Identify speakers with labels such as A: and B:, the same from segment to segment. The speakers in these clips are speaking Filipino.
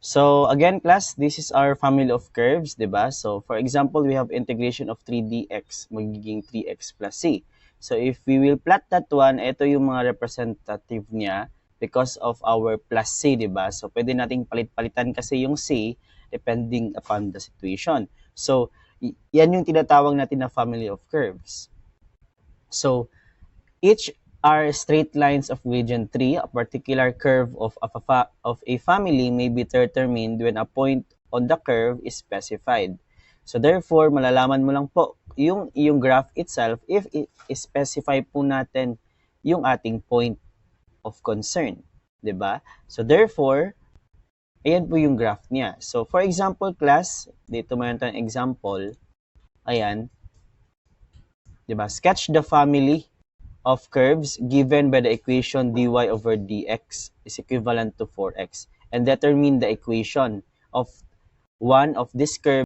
A: So again, class, this is our family of curves, di ba? So for example, we have integration of 3dx, magiging 3x plus c. So if we will plot that one, ito yung mga representative niya because of our plus c, di ba? So pwede nating palit-palitan kasi yung c depending upon the situation. So yan yung tinatawag natin na family of curves. So each are straight lines of region 3. A particular curve of a family may be determined when a point on the curve is specified. So therefore, malalaman mo lang po yung graph itself if i-specify po natin yung ating point of concern. 'Di ba? So therefore, ayan po yung graph niya. So for example, class, dito mayroon tayong example. Ayan. 'Di ba? Sketch the family of curves given by the equation dy over dx is equivalent to 4x and determine the equation of one of this curve.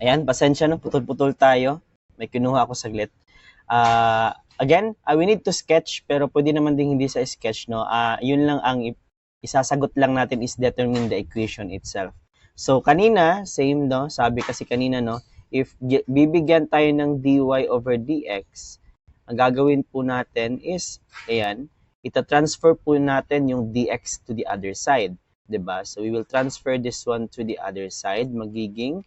A: Ayan, pasensya na, putol-putol tayo. May kinuha ako saglit. Again, we need to sketch pero pwede naman din hindi sa sketch, no? Yun lang ang isasagot lang natin is determine the equation itself. So kanina, same, no? Sabi kasi kanina, no? If bibigyan tayo ng dy over dx, ang gagawin po natin is, ayan, ita-transfer po natin yung dx to the other side. 'Di ba? So we will transfer this one to the other side. Magiging,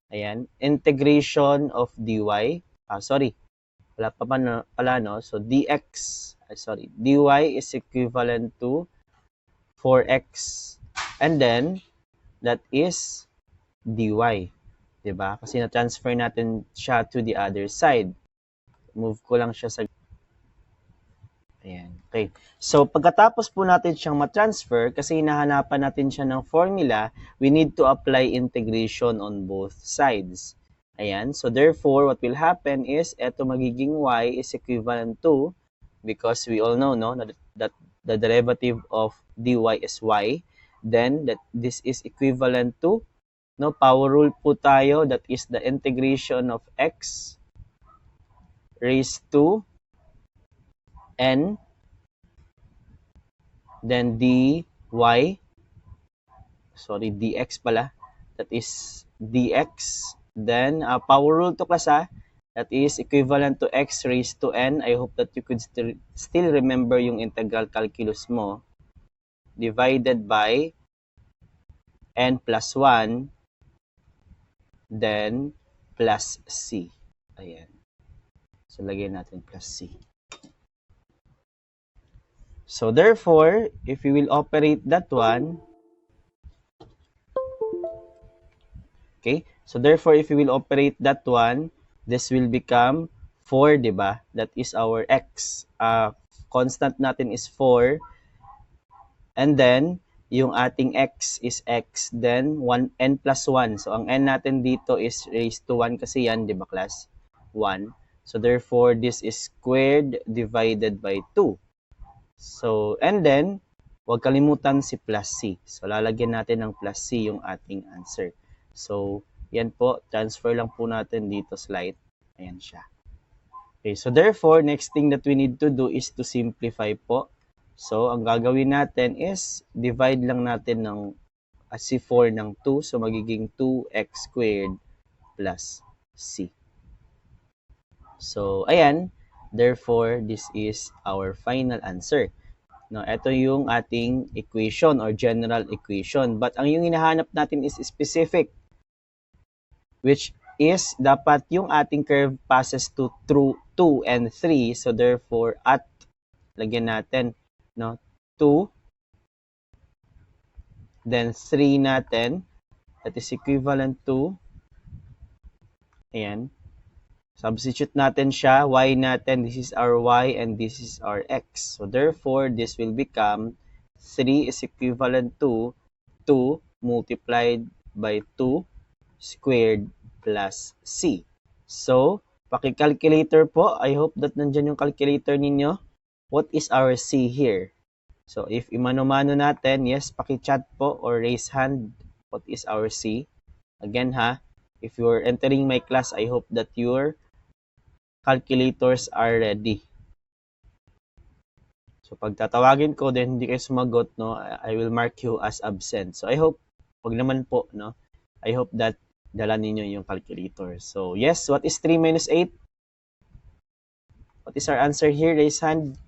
A: ayan, integration of dy. Sorry, wala pa pala, no? So dx, dy is equivalent to 4x. And then, that is dy. 'Di ba? Kasi na-transfer natin siya to the other side. Move ko lang siya sa... Ayan. Okay. So, pagkatapos po natin siyang ma-transfer, kasi hinahanapan natin siya ng formula, we need to apply integration on both sides. Ayan. So, therefore, what will happen is, eto magiging y is equivalent to, because we all know, no, that the derivative of dy is y, then that this is equivalent to, no, power rule po tayo, that is the integration of x raised to n, then dy, dx pala, that is dx, then power rule to class, that is equivalent to x raised to n. I hope that you could still remember yung integral calculus mo, divided by n plus 1, then plus c. Ayan. So, lagyan natin plus c. So, therefore, if we will operate that one, okay, so therefore, if we will operate that one, this will become 4, di ba? That is our x. Constant natin is 4. And then, yung ating x is x, then 1, n plus 1. So, ang n natin dito is raised to 1 kasi yan, di ba class? 1. So, therefore, this is squared divided by 2. So, and then, huwag kalimutan si plus c. So, lalagyan natin ng plus c yung ating answer. So, yan po, transfer lang po natin dito slide. Ayan siya. Okay, so therefore, next thing that we need to do is to simplify po. So, ang gagawin natin is, divide lang natin ng si 4 ng 2. So, magiging 2x squared plus c. So, ayan. Therefore, this is our final answer. No, ito yung ating equation or general equation. But ang yung hinahanap natin is specific, which is dapat yung ating curve passes to through 2 and 3. So therefore, at lagyan natin, no, 2, then 3 natin, that is equivalent to, ayan, substitute natin siya, y natin, this is our y and this is our x. So therefore, this will become 3 is equivalent to 2 multiplied by 2 squared plus c. So, paki-calculator po. I hope that nandyan yung calculator ninyo. What is our c here? So, if imano-mano natin, yes, paki-chat po or raise hand. What is our c? Again if you're entering my class, I hope that your calculators are ready. So, pag tatawagin ko, then hindi kayo sumagot, no, I will mark you as absent. So, I hope, wag naman po, no, I hope that dala ninyo yung calculator. So, yes, what is 3 minus 8? What is our answer here? Raise hand.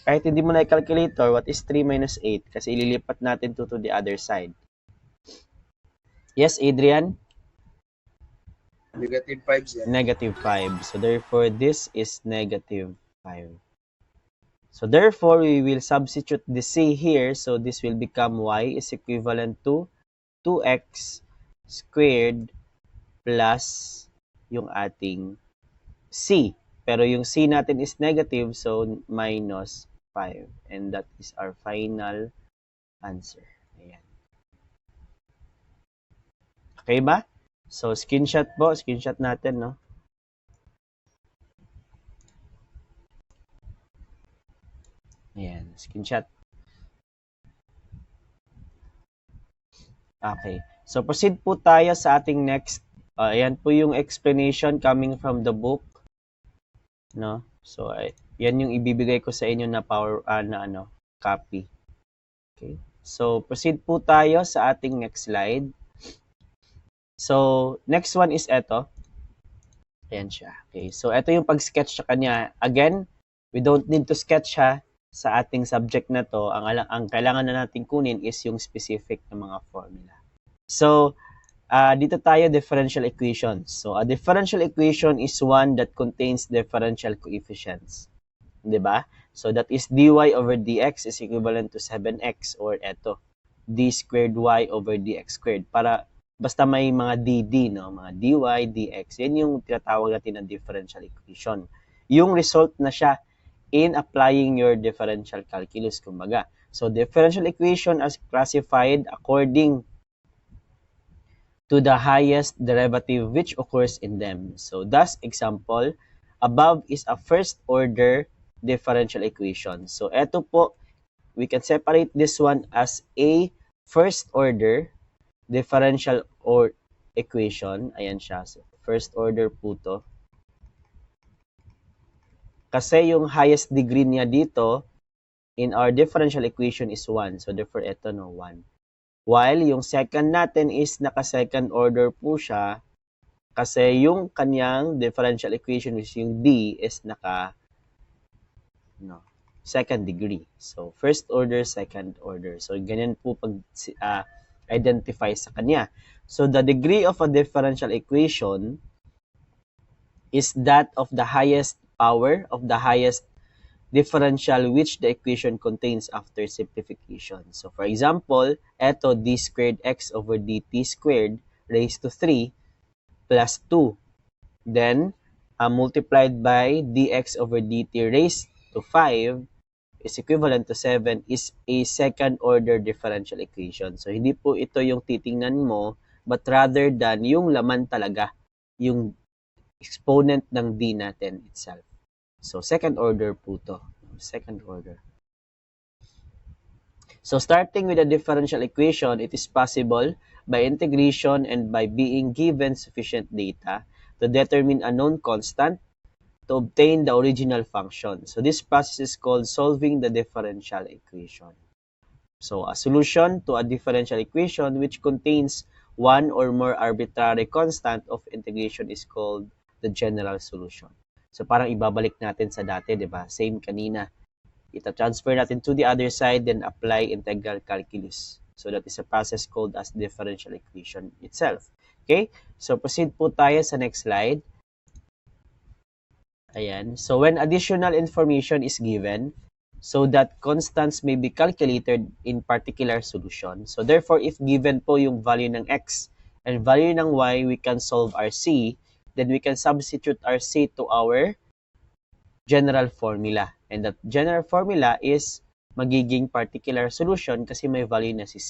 A: Kahit hindi mo na i-calculator, what is 3 minus 8? Kasi ililipat natin to the other side. Yes, Adrian?
B: Negative 5, sir.
A: Negative 5. So, therefore, this is negative 5. So, therefore, we will substitute the c here. So, this will become y is equivalent to 2x squared plus yung ating c. Pero yung c natin is negative, so minus 5. And that is our final answer. Ayan. Okay ba? So, screenshot po. Screenshot natin, no? Ayan. Screenshot. Okay. So, proceed po tayo sa ating next. Ayan po yung explanation coming from the book. No? So, yan yung ibibigay ko sa inyo na copy. Okay. So, proceed po tayo sa ating next slide. So, next one is ito. Ayan siya. Okay. So, ito yung pag-sketch sa kanya. Again, we don't need to sketch ha sa ating subject na to. Ang kailangan na natin kunin is yung specific na mga formula. So, dito tayo differential equations. So, a differential equation is one that contains differential coefficients. Diba? So, that is dy over dx is equivalent to 7x or eto, d squared y over dx squared. Para basta may mga dd, no? Mga dy, dx. Yan yung tinatawag natin na differential equation. Yung result na siya in applying your differential calculus, kumbaga. So, differential equation is classified according to the highest derivative which occurs in them. So, thus, example, above is a first order differential equation. So, eto po, we can separate this one as a first order differential or equation. Ayan siya. So, first order po to. Kasi yung highest degree niya dito in our differential equation is 1. So, therefore, ito no, 1. While yung second natin is naka-second order po siya kasi yung kanyang differential equation which yung d is second degree. So, first order, second order. So, ganyan po pag identify sa kanya. So, the degree of a differential equation is that of the highest power of the highest differential which the equation contains after simplification. So, for example, eto d squared x over dt squared raised to 3 plus 2. Then, multiplied by dx over dt raised to 5 is equivalent to 7 is a second order differential equation. So, hindi po ito yung titingnan mo, but rather than yung laman talaga, yung exponent ng d natin itself. So, second order po to. Second order. So, starting with a differential equation, it is possible by integration and by being given sufficient data to determine a known constant to obtain the original function. So, this process is called solving the differential equation. So, a solution to a differential equation which contains one or more arbitrary constant of integration is called the general solution. So, parang ibabalik natin sa dati, di ba? Same kanina. Ita-transfer natin to the other side, then apply integral calculus. So, that is a process called as differential equation itself. Okay? So, proceed po tayo sa next slide. Ayan. So, when additional information is given, so that constants may be calculated in particular solution. So, therefore, if given po yung value ng x and value ng y, we can solve our c, then we can substitute our c to our general formula. And that general formula is magiging particular solution kasi may value na si c.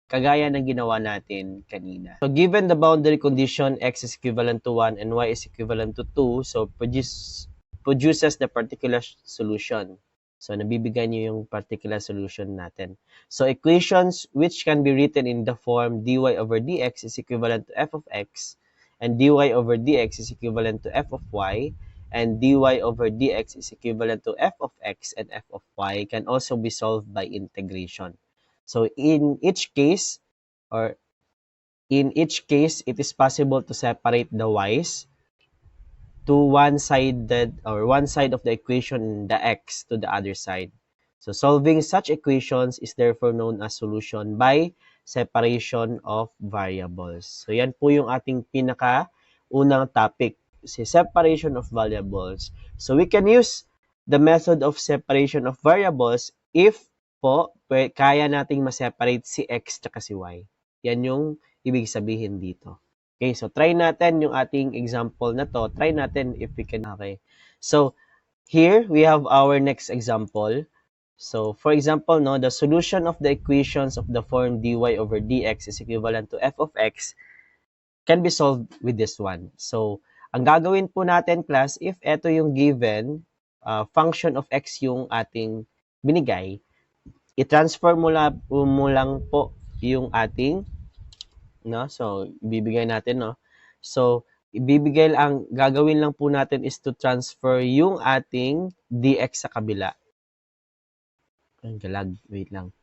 A: Kagaya ng ginawa natin kanina. So, given the boundary condition, x is equivalent to 1 and y is equivalent to 2, so produces the particular solution. So, nabibigay niyo yung particular solution natin. So, equations which can be written in the form dy over dx is equivalent to f of x and dy over dx is equivalent to f of y. and dy over dx is equivalent to f of x and f of y can also be solved by integration. So in each case, it is possible to separate the y's to one side of the equation, the x to the other side. So solving such equations is therefore known as solution by separation of variables. So yan po yung ating unang topic, si separation of variables. So we can use the method of separation of variables if kaya nating ma-separate si x at si y. Yan yung ibig sabihin dito. Okay, so try natin yung ating example na to. Try natin if we can. Okay. So, here we have our next example. So, for example, no, the solution of the equations of the form dy over dx is equivalent to f of x can be solved with this one. So, ang gagawin po natin, class, if ito yung given, function of x yung ating binigay, i-transfer mo lang po yung ating, no? So, ibibigay natin, no? So, ang gagawin lang po natin is to transfer yung ating dx sa kabila. Ang galag, wait lang.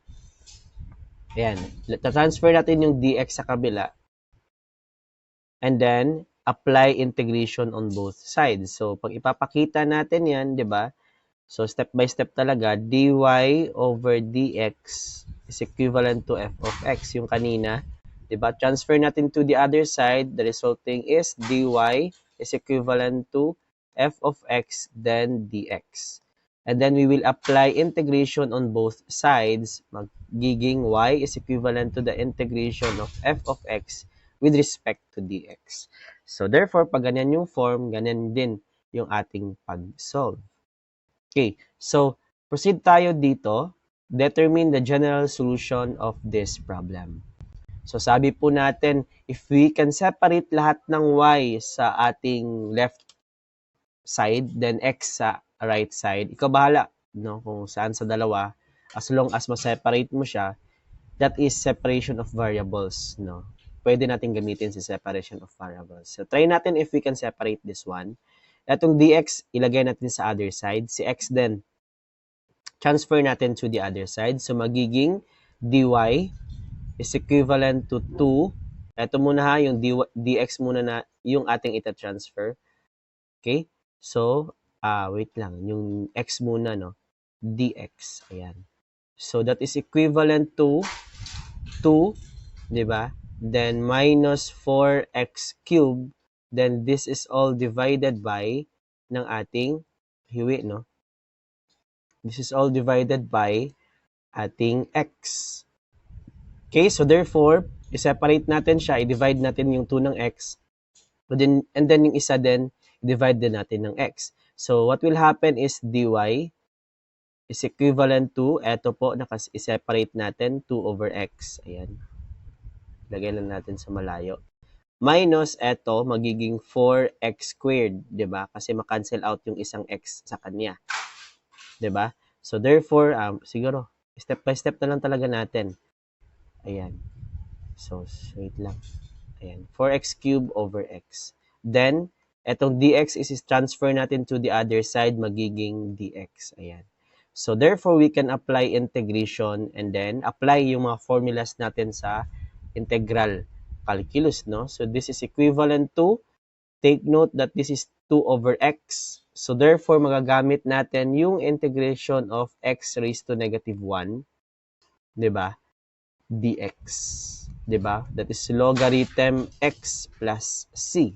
A: Ayan, transfer natin yung dx sa kabila. And then, apply integration on both sides. So, pag ipapakita natin yan, di ba? So, step by step talaga, dy over dx is equivalent to f of x. Yung kanina, diba? Transfer natin to the other side. The resulting is dy is equivalent to f of x then dx. And then we will apply integration on both sides. Magiging y is equivalent to the integration of f of x with respect to dx. So therefore, pag ganyan yung form, ganyan din yung ating pag-solve. Okay, so proceed tayo dito. Determine the general solution of this problem. So sabi po natin, if we can separate lahat ng y sa ating left side, then x sa right side, ikaw bahala, no, kung saan sa dalawa, as long as ma-separate mo siya, that is separation of variables, no. Pwede natin gamitin si separation of variables. So try natin if we can separate this one. Itong dx, ilagay natin sa other side. Si x din, transfer natin to the other side. So magiging dy is equivalent to 2. Ito muna ha, yung dx muna na yung ating ita-transfer. Okay? So, wait lang. Yung x muna, no? dx. Ayan. So, that is equivalent to 2, di ba? Then, minus 4x cubed. Then, this is all divided by ng ating hiwi, no? This is all divided by ating x. Okay, so therefore, i-separate natin siya, i-divide natin yung 2 ng x, and then yung isa din, i-divide din natin ng x. So, what will happen is dy is equivalent to, eto po, i-separate natin, 2 over x. Ayan. Lagay lang natin sa malayo. Minus, eto, magiging 4x squared, di ba? Kasi ma-cancel out yung isang x sa kanya. Di ba? So, therefore, siguro, step by step na lang talaga natin. Ayan. So, wait lang. Ayan. 4x cubed over x. Then, etong dx is transfer natin to the other side, magiging dx. Ayan. So, therefore, we can apply integration and then apply yung mga formulas natin sa integral calculus, no? So, this is equivalent to, take note that this is 2 over x. So, therefore, magagamit natin yung integration of x raised to negative 1, di ba? dx. Diba? That is logarithm x plus c.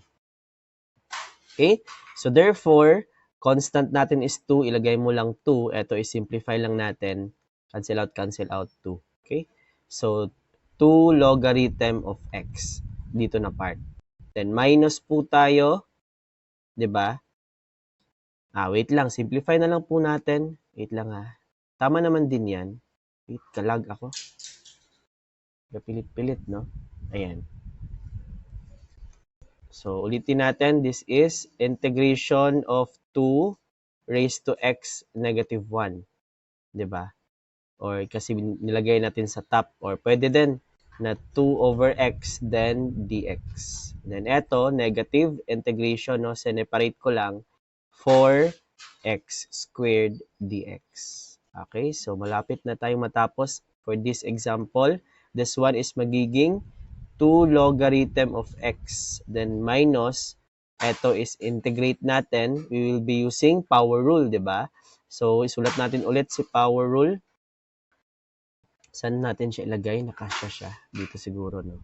A: Okay? So, therefore, constant natin is 2. Ilagay mo lang 2. Ito, i-simplify lang natin. Cancel out 2. Okay? So, 2 logarithm of x. Dito na part. Then, minus po tayo. Diba? Wait lang. Simplify na lang po natin. Wait lang ha. Tama naman din yan. Wait, kalag ako. Pilit-pilit, no? Ayan. So, ulitin natin. This is integration of 2 raised to x negative 1. Diba? Or kasi nilagay natin sa top. Or pwede din na 2 over x then dx. Then, eto, negative integration, no? Separate ko lang. 4x squared dx. Okay, so malapit na tayong matapos for this example. This one is magiging 2 logarithm of x, then minus, ito is integrate natin. We will be using power rule, di ba? So, isulat natin ulit si power rule. Saan natin siya ilagay? Nakasya siya. Dito siguro, no?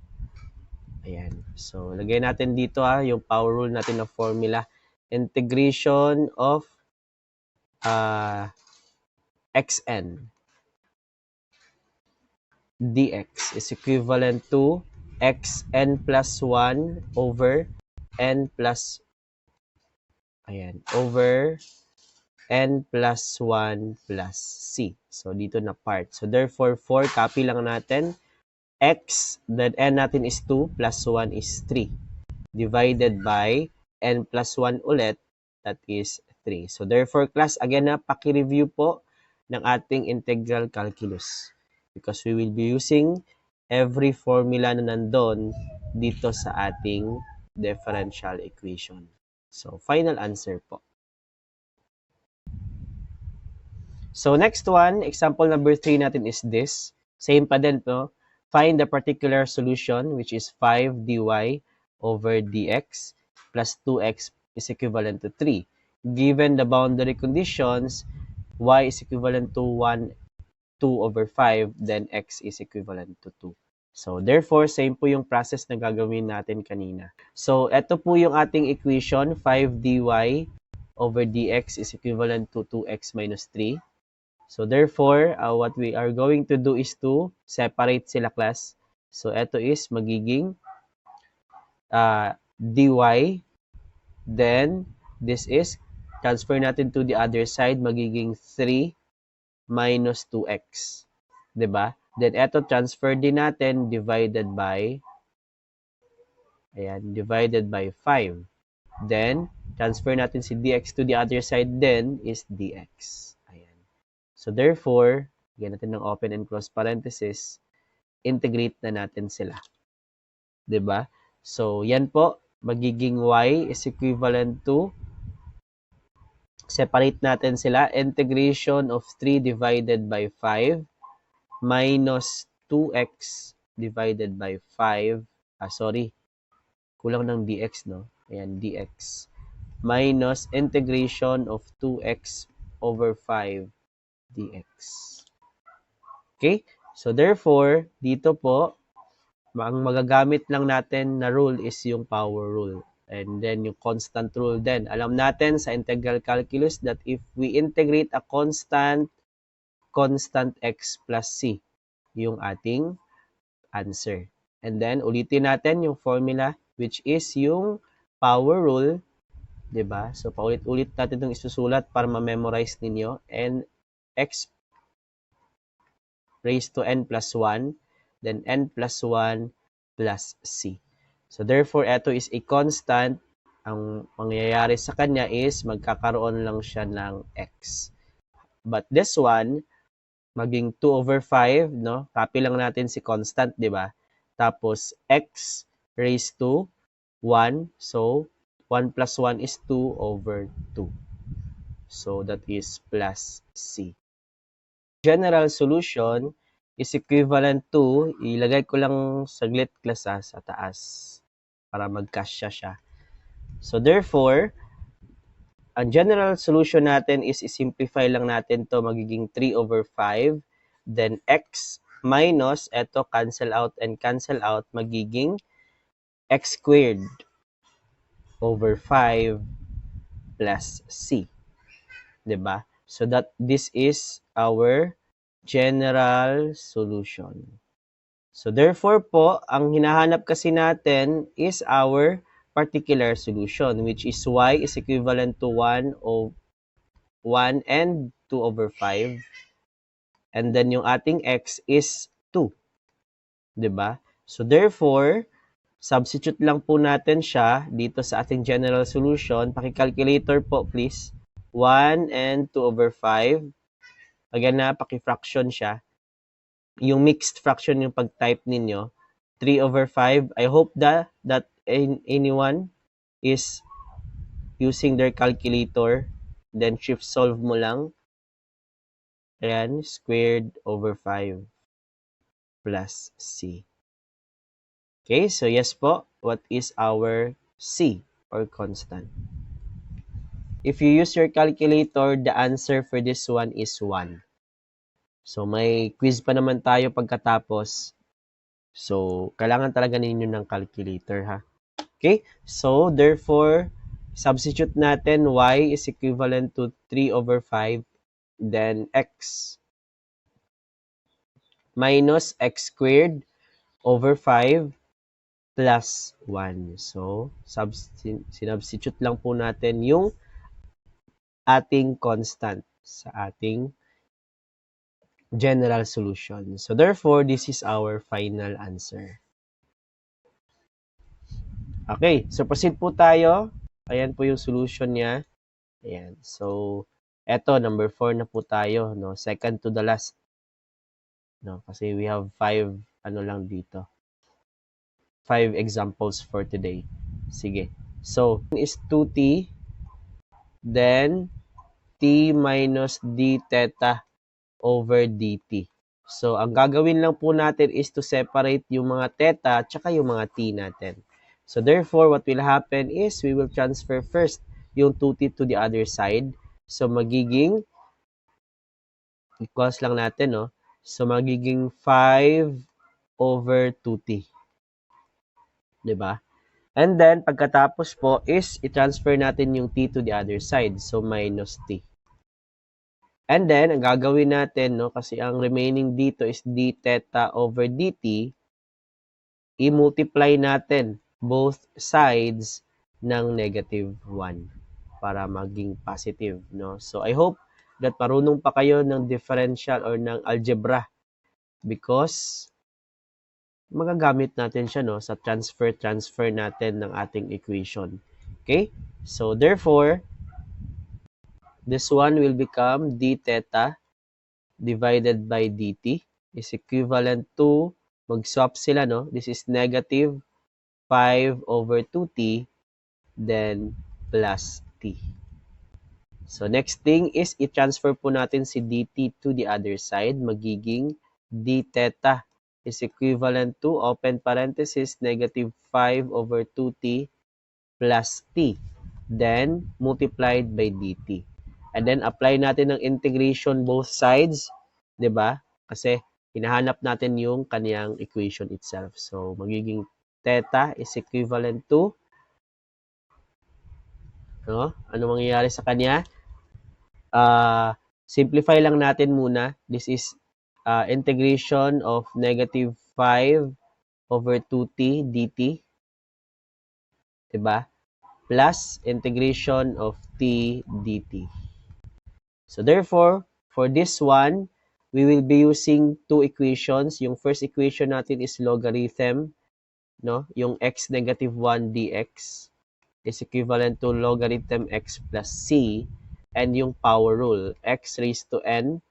A: Ayan. So, lagay natin dito yung power rule natin na formula. Integration of xn dx is equivalent to xn plus 1 over n plus over n plus 1 plus c. So, dito na part. So, therefore, 4, copy lang natin. X, then n natin is 2, plus 1 is 3. Divided by n plus 1 ulit, that is 3. So, therefore, class, again na, paki-review po ng ating integral calculus. Because we will be using every formula na nandun dito sa ating differential equation. So, final answer po. So, next one, example number 3 natin is this. Same pa din po. Find the particular solution, which is 5 dy over dx plus 2x is equivalent to 3. Given the boundary conditions, y is equivalent to 2 over 5, then x is equivalent to 2. So, therefore, same po yung process na gagawin natin kanina. So, ito po yung ating equation, 5 dy over dx is equivalent to 2x minus 3. So, therefore, what we are going to do is to separate sila, class. So, ito is magiging dy. Then, this is, transfer natin to the other side, magiging 3 minus 2x. Diba? Then, ito, transfer din natin, divided by 5. Then, transfer natin si dx to the other side, then, is dx. So, therefore, lagyan natin ng open and close parenthesis, integrate na natin sila. Diba? So, yan po, magiging y is equivalent to, separate natin sila, integration of 3 divided by 5 minus 2x divided by 5, kulang ng dx, no? Ayan, dx, minus integration of 2x over 5 dx. Okay? So, therefore, dito po, ang magagamit lang natin na rule is yung power rule. And then, yung constant rule din. Alam natin sa integral calculus that if we integrate a constant x plus c, yung ating answer. And then, ulitin natin yung formula, which is yung power rule. Diba? So, paulit-ulit natin itong isusulat para ma-memorize ninyo. And x raised to n plus 1, then n plus 1 plus c. So, therefore, ito is a constant. Ang mangyayari sa kanya is magkakaroon lang siya ng x. But this one, maging 2 over 5, no? Copy lang natin si constant, di ba? Tapos, x raised to 1. So, 1 plus 1 is 2 over 2. So, that is plus c. General solution is equivalent to, ilagay ko lang saglit, class, sa taas para magkasya siya. So, therefore, ang general solution natin is simplify lang natin to, magiging 3 over 5. Then, x minus, eto cancel out and cancel out, magiging x squared over 5 plus c. Diba? So, that this is our general solution. So, therefore po, ang hinahanap kasi natin is our particular solution, which is y is equivalent to 1 and 2 over 5. And then, yung ating x is 2. Diba? So, therefore, substitute lang po natin siya dito sa ating general solution. Paki-calculator po, please. 1 and 2 over 5. Again na, paki-fraction siya. Yung mixed fraction yung pag-type ninyo. 3 over 5. I hope that anyone is using their calculator. Then shift solve mo lang. Ayan, squared over 5 plus c. Okay, so yes po, what is our c or constant? If you use your calculator, the answer for this one is 1. So may quiz pa naman tayo pagkatapos. So kailangan talaga ninyo ng calculator ha. Okay, so therefore, substitute natin y is equivalent to 3 over 5, then x minus x squared over 5 plus 1. So, sinubstitute lang po natin yung ating constant sa ating general solution. So, therefore, this is our final answer. Okay, so proceed po tayo. Ayan po yung solution niya. Ayan. So, eto, number 4 na po tayo. No? Second to the last. No? Kasi we have 5, ano lang dito. 5 examples for today. Sige. So, is 2t, then t minus d theta over dt. So, ang gagawin lang po natin is to separate yung mga theta at saka yung mga t natin. So, therefore, what will happen is we will transfer first yung 2t to the other side. So, magiging equals lang natin, no? So, magiging 5 over 2t. Diba? And then, pagkatapos po is i-transfer natin yung t to the other side. So, minus t. And then, ang gagawin natin, no, kasi ang remaining dito is d theta over dt, i-multiply natin both sides ng negative 1 para maging positive. No? So, I hope that marunong pa kayo ng differential or ng algebra because magagamit natin siya no, sa transfer natin ng ating equation. Okay? So, therefore, this one will become d theta divided by dt is equivalent to, mag-swap sila, no? This is negative 5 over 2t, then plus t. So, next thing is, i-transfer po natin si dt to the other side. Magiging d theta is equivalent to, open parenthesis, negative 5 over 2t plus t. Then, multiplied by dt. And then, apply natin ng integration both sides. 'Di ba? Kasi, hinahanap natin yung kaniyang equation itself. So, magiging theta is equivalent to, no? Ano mangyayari sa kanya? Simplify lang natin muna. This is integration of negative 5 over 2t dt. 'Di ba? Plus integration of t dt. So therefore, for this one, we will be using two equations. Yung first equation natin is logarithm, no? Yung x negative 1 dx is equivalent to logarithm x plus c, and yung power rule, x raised to n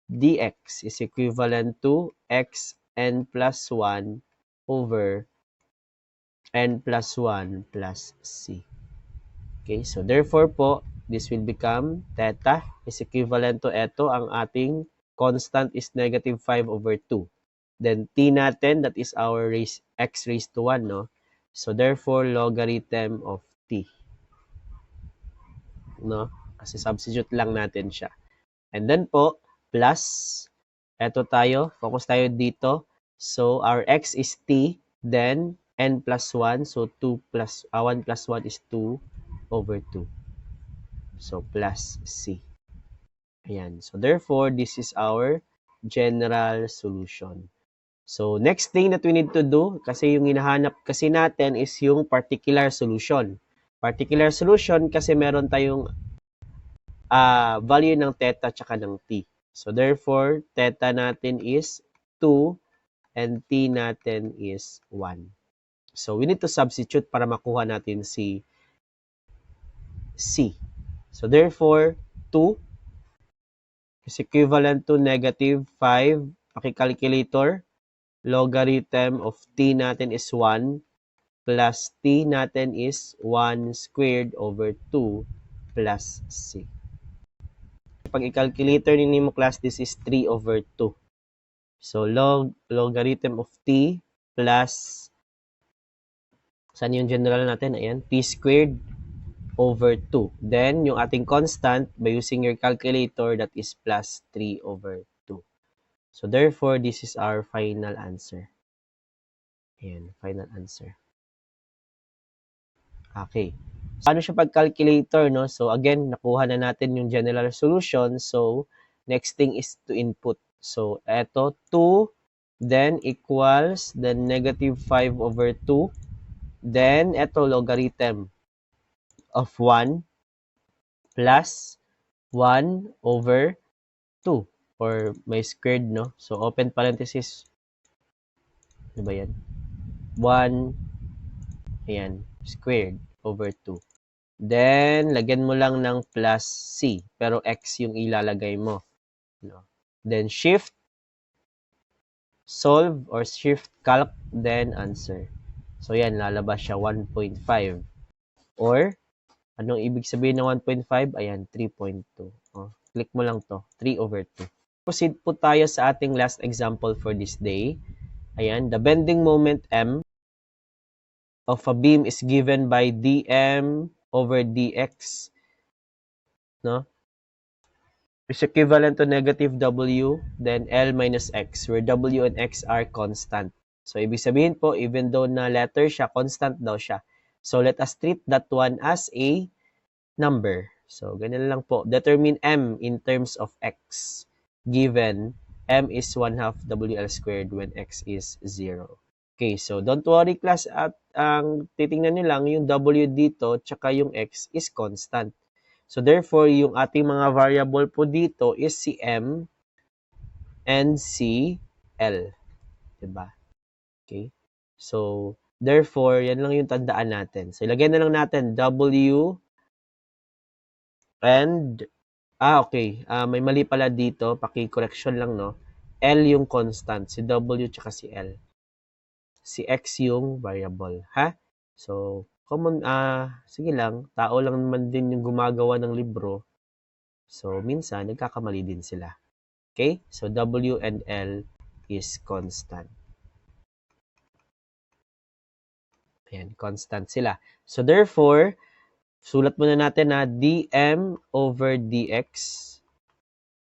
A: dx is equivalent to x n plus 1 over n plus 1 plus c. Okay, so therefore po, this will become theta is equivalent to ito, ang ating constant is negative 5 over 2. Then t natin, that is our x raised to 1, no? So therefore, logarithm of t. No? Kasi substitute lang natin siya. And then po, plus, eto tayo, focus tayo dito. So our x is t, then n plus 1, so 1 plus 1 is 2 over 2. So, plus C. Ayan. So, therefore, this is our general solution. So, next thing that we need to do, kasi yung hinahanap kasi natin is yung particular solution. Particular solution kasi meron tayong value ng theta tsaka ng t. So, therefore, theta natin is 2 and t natin is 1. So, we need to substitute para makuha natin si C. So, therefore, 2 is equivalent to negative 5. Paki-calculator. Logarithm of t natin is 1. plus t natin is 1 squared over 2 plus c. Pag i-calculator ninyo mo class, this is 3 over 2. So, logarithm of t plus, saan yung general natin? Ayan, t squared over 2. Then, yung ating constant, by using your calculator, that is plus 3 over 2. So, therefore, this is our final answer. Ayan, final answer. Okay. Paano siya pag-calculator, no? So, again, nakuha na natin yung general solution. So, next thing is to input. So, eto, 2, then equals, then negative 5 over 2. Then, eto, logarithm of 1 plus 1 over 2. Or may squared, no? So, open parenthesis. Ano ba yan? 1, ayan, squared over 2. Then, lagyan mo lang ng plus C. Pero X yung ilalagay mo. No? Then, shift, solve, or shift calc, then answer. So, yan, lalabas siya 1.5. Or, anong ibig sabihin ng 1.5? Ayan, 3.2. Oh, click mo lang to, 3 over 2. Proceed po tayo sa ating last example for this day. Ayan, the bending moment M of a beam is given by dm over dx, no? Is equivalent to negative w, then L minus x, where w and x are constant. So, ibig sabihin po, even though na letter siya, constant daw siya. So, let us treat that one as a number. So, ganyan lang po. Determine m in terms of x. Given m is 1/2 wl squared when x is 0. Okay, so don't worry class, at ang titingnan nyo lang yung w dito tsaka yung x is constant. So therefore, yung ating mga variable po dito is si m and si l. Diba? Okay? So, therefore, yan lang yung tandaan natin. So, ilagay na lang natin w and, okay, may mali pala dito. Paki-correction lang, no? L yung constant, si w tsaka si l. Si x yung variable, ha? So, common, sige lang, tao lang naman din yung gumagawa ng libro. So, minsan, nagkakamali din sila. Okay? So, W and L is constant. Ayan, constant sila. So, therefore, sulat muna natin na dm over dx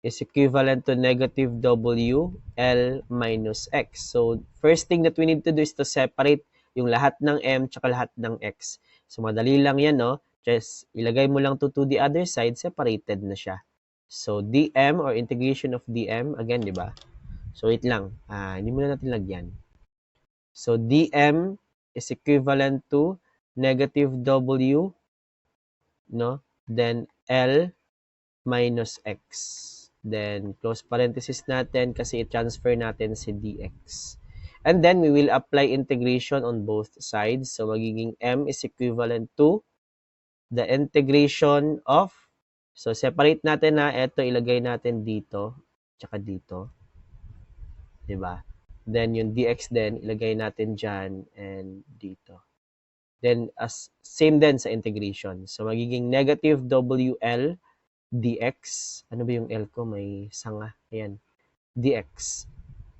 A: is equivalent to negative W L minus x. So, first thing that we need to do is to separate yung lahat ng m tsaka lahat ng x. So, madali lang yan, no? Just ilagay mo lang to the other side, separated na siya. So, dm or integration of dm, again, di ba? So, wait lang. Hindi muna natin lagyan. So, dm is equivalent to negative w, no? Then, L minus x. Then, close parenthesis natin kasi i-transfer natin si dx. And then, we will apply integration on both sides. So, magiging m is equivalent to the integration of, so, separate natin na, ito ilagay natin dito, tsaka dito. Diba? Then, yung dx din, ilagay natin dyan and dito. Then, as same din sa integration. So, magiging negative WL dx. Ano ba yung L ko? May sanga. Ayan. Dx.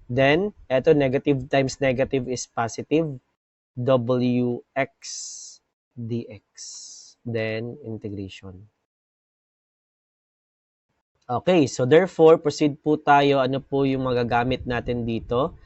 A: Then, eto, negative times negative is positive. Wx dx. Then, integration. Okay, so therefore, proceed po tayo. Ano po yung magagamit natin dito?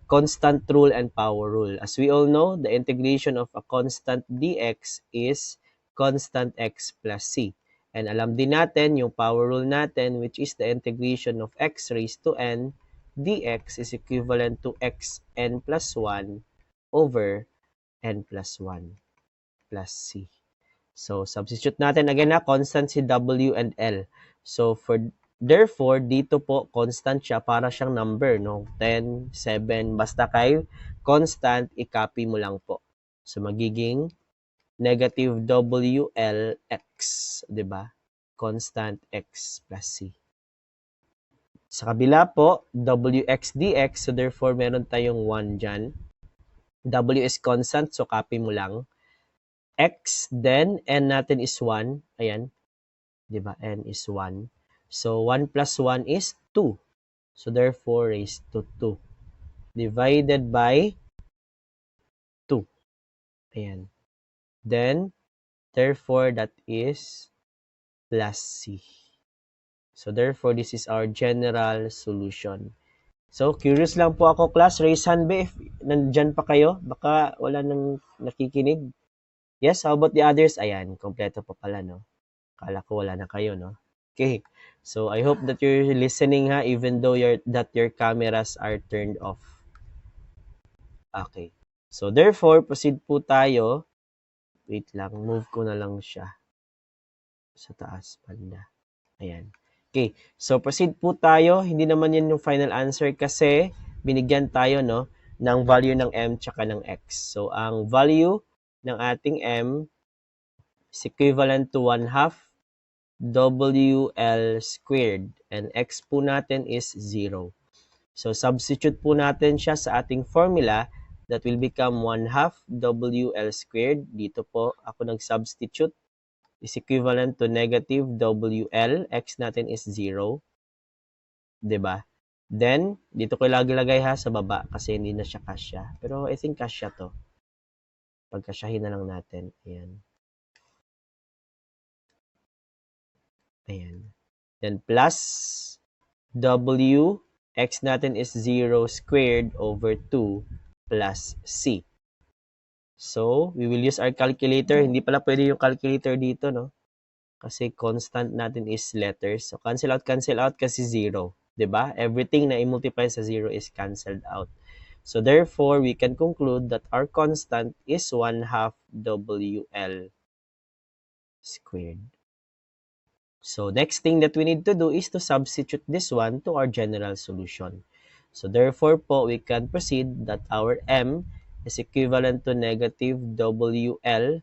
A: Constant rule and power rule. As we all know, the integration of a constant dx is constant x plus c. And alam din natin yung power rule natin, which is the integration of x raised to n dx is equivalent to xn plus 1 over n plus 1 plus c. So, substitute natin again na constant si w and l. So, therefore, dito po, constant siya para siyang number, no? 10, 7, basta kay constant, i-copy mo lang po. So, magiging negative WLX, di ba? Constant x plus c. Sa kabila po, WX dx, so therefore, meron tayong 1 dyan.
B: W is constant, so copy mo lang. X, then N natin is 1. Ayan, di ba? N is 1. So, 1 plus 1 is 2. So, therefore, raised to 2. Divided by 2. Ayan. Then, therefore, that is plus C. So, therefore, this is our general solution. So, curious lang po ako, class. Raise hand ba if nandyan pa kayo? Baka wala nang nakikinig. Yes, how about the others? Ayan, kompleto pa pala, no? Kala ko wala na kayo, no? Okay. So, I hope that you're listening, ha, even though your cameras are turned off. Okay. So, therefore, proceed po tayo. Wait lang, move ko na lang siya sa taas banda. Ayan. Okay. So, proceed po tayo. Hindi naman yan yung final answer kasi binigyan tayo, no, ng value ng m tsaka ng x. So, ang value ng ating m is equivalent to 1/2 WL squared. And x po natin is 0. So, substitute po natin siya sa ating formula that will become 1/2 WL squared. Dito po ako nag-substitute is equivalent to negative WL. X natin is 0. 'Di ba? Then, dito ko lagay ha sa baba kasi hindi na siya kasya. Pero I think kasya to. Pagkasyahin na lang natin. Ayan. Ayan. Then, plus W, x natin is 0 squared over 2 plus C. So, we will use our calculator. Hindi pala pwede yung calculator dito, no? Kasi constant natin is letters. So, cancel out kasi 0. 'Di ba? Everything na i-multiply sa 0 is cancelled out. So, therefore, we can conclude that our constant is 1/2 WL squared. So, next thing that we need to do is to substitute this one to our general solution. So, therefore po, we can proceed that our M is equivalent to negative WL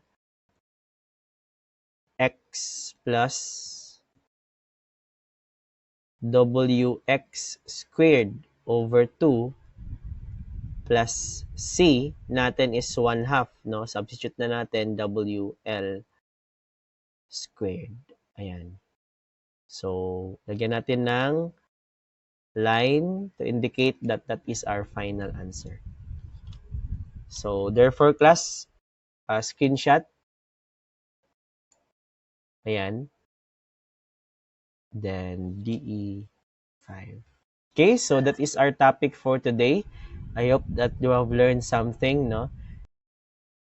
B: x plus WX squared over 2 plus C natin is 1/2, no? Substitute na natin WL squared. Ayan. So, lagyan natin ng line to indicate that that is our final answer. So, therefore, class, screenshot. Ayan. Then, DE5. Okay, so that is our topic for today. I hope that you have learned something, no?